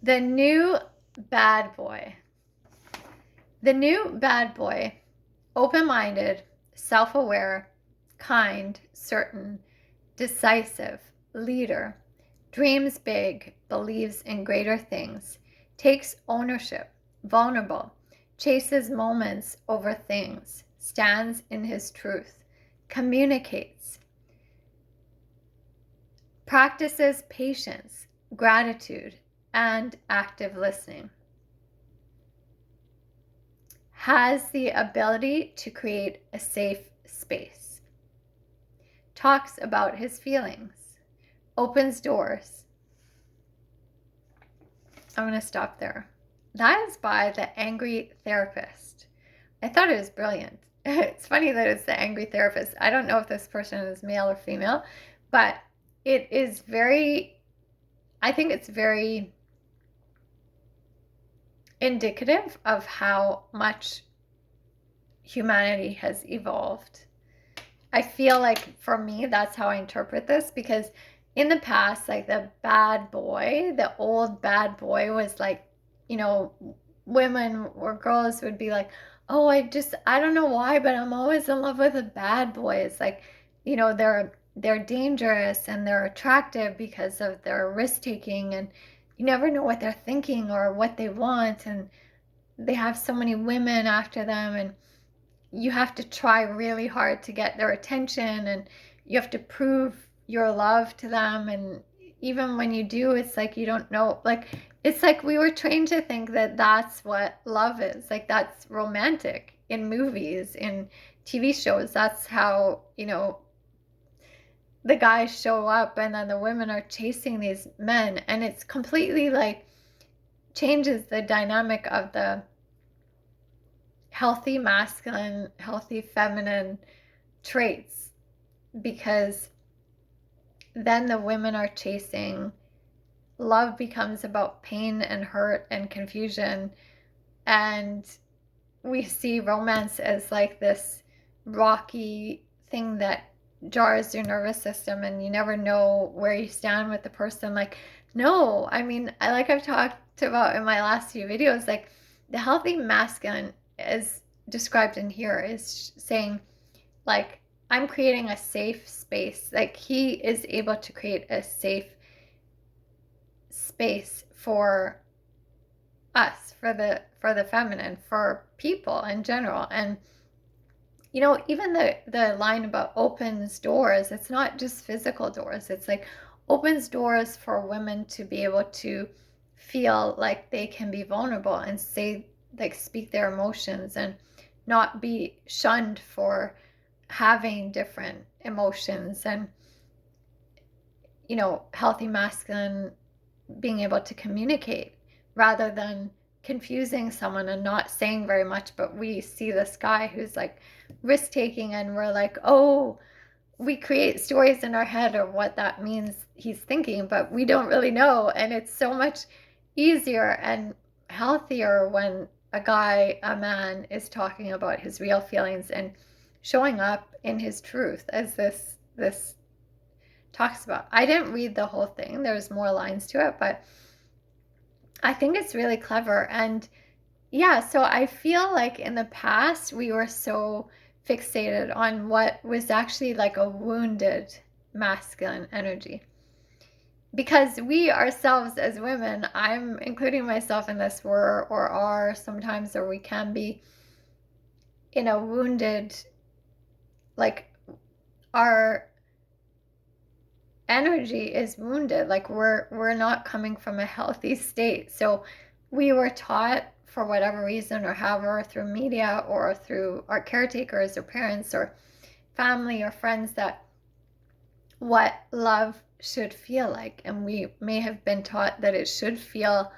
The new bad boy. The new bad boy, open-minded, self-aware, kind, certain, decisive, leader, dreams big, believes in greater things, takes ownership, vulnerable, chases moments over things, stands in his truth, communicates, practices patience, gratitude, and active listening. Has the ability to create a safe space. Talks about his feelings. Opens doors. I'm going to stop there. That is by The Angry Therapist. I thought it was brilliant. It's funny that it's The Angry Therapist. I don't know if this person is male or female, but it is I think it's very indicative of how much humanity has evolved. I feel like for me, that's how I interpret this, because in the past, like the bad boy, the old bad boy was like, women or girls would be like, oh, I don't know why, but I'm always in love with a bad boy. It's like, they're dangerous and they're attractive because of their risk taking, and you never know what they're thinking or what they want, and they have so many women after them, and you have to try really hard to get their attention, and you have to prove your love to them. And even when you do, it's like you don't know, like it's like we were trained to think that that's what love is, like that's romantic in movies, in TV shows. That's how the guys show up and then the women are chasing these men, and it's completely like changes the dynamic of the healthy masculine, healthy feminine traits, because then the women are chasing. Love becomes about pain and hurt and confusion, and we see romance as like this rocky thing that jars your nervous system, and you never know where you stand with the person. Like, no, I mean, like I've talked about in my last few videos, like the healthy masculine, as described in here, is saying, like, I'm creating a safe space. Like, he is able to create a safe space for us, for the feminine, for people in general. And even the line about opens doors, it's not just physical doors. It's like opens doors for women to be able to feel like they can be vulnerable and say, like, speak their emotions and not be shunned for having different emotions. And healthy masculine being able to communicate rather than confusing someone and not saying very much. But we see this guy who's like risk taking, and we're like, oh, we create stories in our head of what that means he's thinking, but we don't really know. And it's so much easier and healthier when a man is talking about his real feelings and showing up in his truth, as this talks about. I didn't read the whole thing. There's more lines to it, but I think it's really clever. And yeah, so I feel like in the past we were so fixated on what was actually like a wounded masculine energy. Because we ourselves as women, I'm including myself in this, were or are sometimes, or we can be in a wounded, like our energy is wounded, like we're not coming from a healthy state. So we were taught, for whatever reason, or however, through media or through our caretakers or parents or family or friends, that what love should feel like. And we may have been taught that it should feel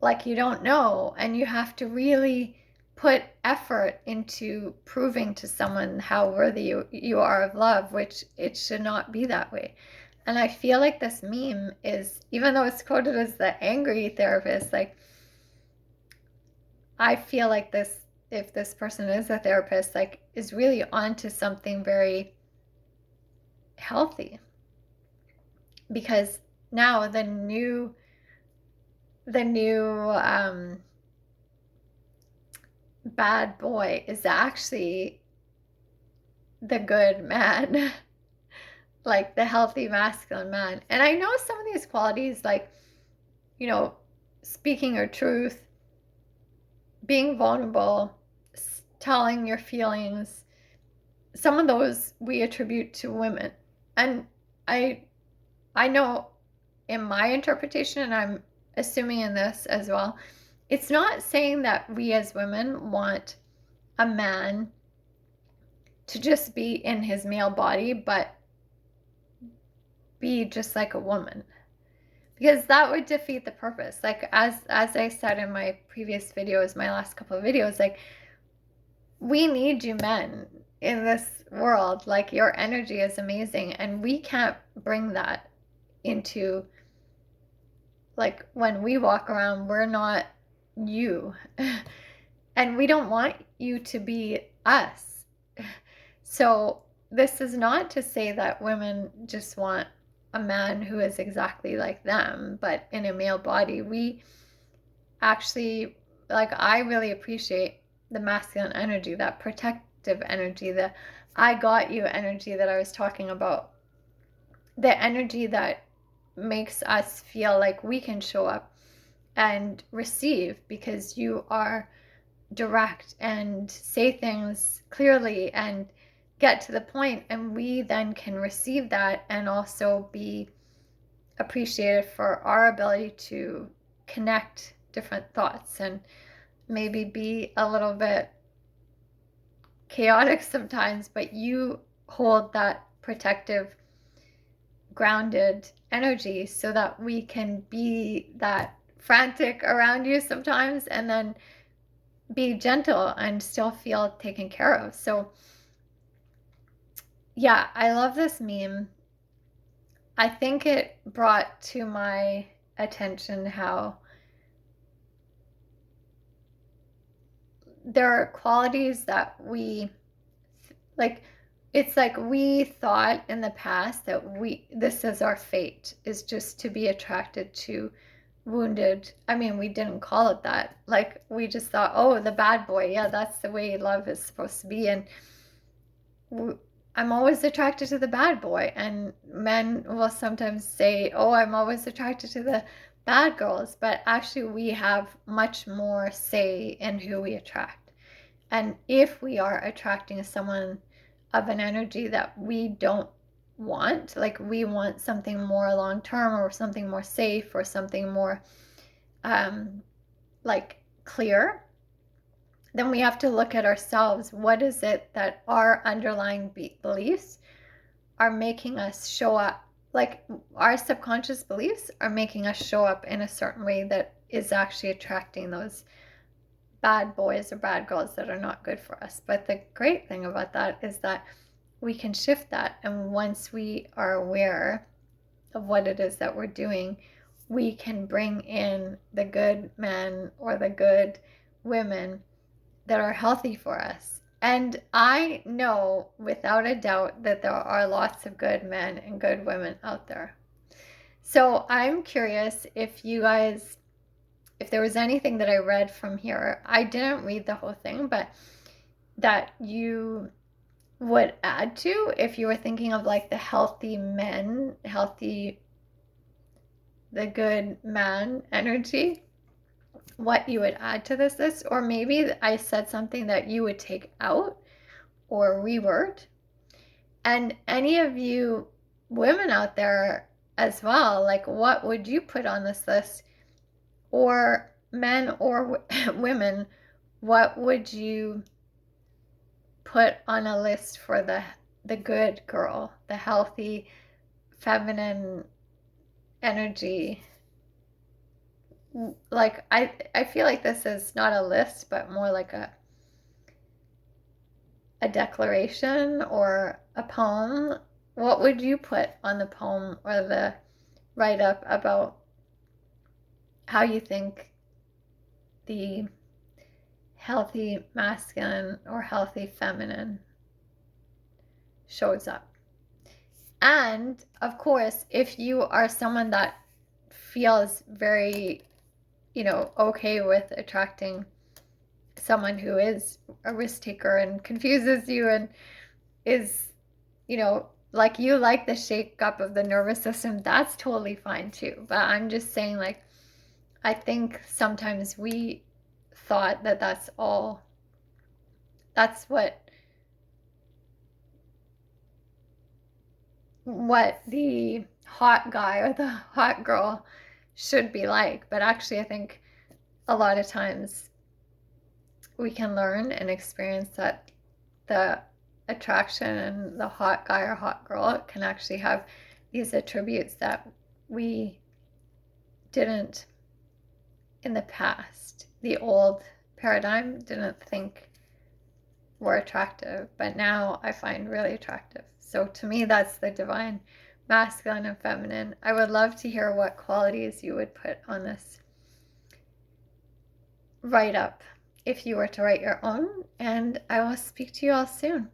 like you don't know, and you have to really put effort into proving to someone how worthy you are of love, which it should not be that way. And I feel like this meme is, even though it's quoted as the angry therapist, like I feel like this, if this person is a therapist, like is really onto something very healthy. Because now the new the new bad boy is actually the good man, like the healthy masculine man. And I know some of these qualities, like, you know, speaking your truth, being vulnerable, telling your feelings, some of those we attribute to women. And I I know in my interpretation, and I'm assuming in this as well, it's not saying that we as women want a man to just be in his male body, but be just like a woman. Because that would defeat the purpose. Like as I said in my previous videos, my last couple of videos, like, we need you men in this world. Like, your energy is amazing, and we can't bring that into, like, when we walk around, we're not you. And we don't want you to be us. So this is not to say that women just want a man who is exactly like them, but in a male body. We actually, like, I really appreciate the masculine energy, that protective energy, the I got you energy that I was talking about, the energy that makes us feel like we can show up and receive because you are direct and say things clearly and get to the point, and we then can receive that and also be appreciated for our ability to connect different thoughts and maybe be a little bit chaotic sometimes, but you hold that protective, grounded energy so that we can be that frantic around you sometimes and then be gentle and still feel taken care of. So yeah, I love this meme. I think it brought to my attention how there are qualities that we, like, it's like we thought in the past that this is our fate, is just to be attracted to wounded. I mean, we didn't call it that. Like, we just thought, oh, the bad boy, yeah, that's the way love is supposed to be. And I'm always attracted to the bad boy. And men will sometimes say, oh, I'm always attracted to the bad girls. But actually, we have much more say in who we attract. And if we are attracting someone of an energy that we don't want, like, we want something more long term or something more safe or something more like clear, then we have to look at ourselves. What is it that our underlying beliefs are making us show up? Like, our subconscious beliefs are making us show up in a certain way that is actually attracting those bad boys or bad girls that are not good for us. But the great thing about that is that we can shift that. And once we are aware of what it is that we're doing, we can bring in the good men or the good women that are healthy for us. And I know without a doubt that there are lots of good men and good women out there. So I'm curious if you guys, if there was anything that I read from here, I didn't read the whole thing, but that you would add to, if you were thinking of like the healthy men, the good man energy, what you would add to this list. Or maybe I said something that you would take out or reword. And any of you women out there as well, like, what would you put on this list? Or men or women, what would you put on a list for the good girl, the healthy feminine energy? Like, I feel like this is not a list, but more like a declaration or a poem. What would you put on the poem or the write-up about how you think the healthy masculine or healthy feminine shows up? And of course, if you are someone that feels very okay with attracting someone who is a risk taker and confuses you and is, like you like the shake up of the nervous system, that's totally fine too. But I'm just saying, like, I think sometimes we thought that that's what the hot guy or the hot girl should be like. But actually, I think a lot of times we can learn and experience that the attraction and the hot guy or hot girl can actually have these attributes that we didn't in the past. The old paradigm didn't think were attractive, but now I find really attractive. So to me, that's the divine masculine and feminine. I would love to hear what qualities you would put on this write up if you were to write your own, and I will speak to you all soon.